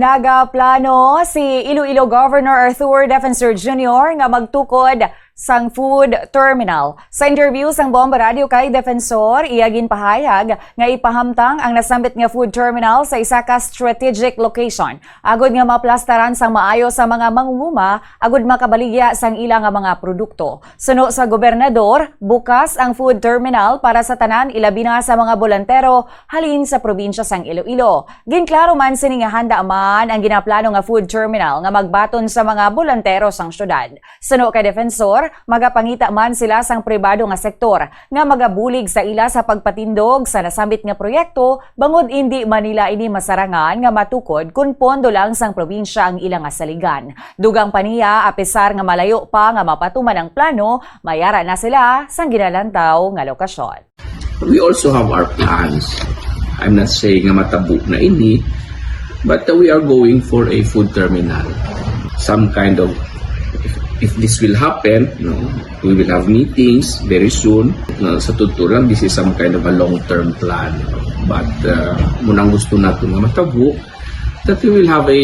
Nagaplano si Iloilo Governor Arthur Defensor Jr. nga magtukod sang food terminal. Sa interview sang Bomba Radio kay Defensor, iyagin pahayag nga ipahamtang ang nasambit nga food terminal sa isa ka strategic location. Agod nga maplastaran sang maayo sa mga mangunguma, agod makabaligya sang ilang nga mga produkto. Suno sa gobernador, bukas ang food terminal para sa tanan ilabi na sa mga bolantero halin sa probinsya sang Iloilo. Ginklaro man sini nga handa man ang ginaplano nga food terminal nga magbaton sa mga bolantero sang syudad. Suno kay Defensor, magapangita man sila sang pribado nga sektor nga magabulig sa ila sa pagpatindog sa nasambit nga proyekto bangod hindi Manila ini masarangan nga matukod kun pondo lang sang probinsya ang ilang nga saligan. Dugang paniya apesar nga malayo pa nga mapatuman ang plano, mayara na sila sang ginalantaw nga lokasyon. We also have our plans. I'm not saying nga matabo na ini, but we are going for a food terminal. Some kind of, if this will happen, we will have meetings very soon. Sa totoo lang, this is some kind of a long-term plan. But munang gusto natin nga matabo, that we will have a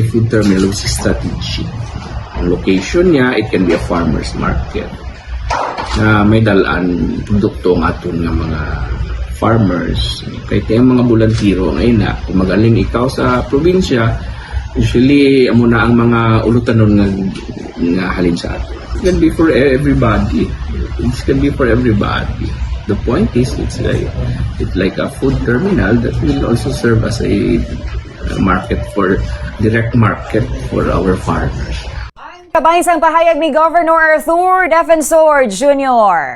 food terminal with strategy. Ang location niya, it can be a farmer's market. Na may dalaan produkto ng aton nga mga farmers. Kahit yung mga bulantiro ngayon na, kung magaling ikaw sa probinsya, usually amo na ang mga ulutanon nga halin sa atin. It can be for everybody. It can be for everybody. The point is, it's like a food terminal that will also serve as a direct market for our farmers. Kabahin sang pahayag ni Governor Arthur Defensor Jr.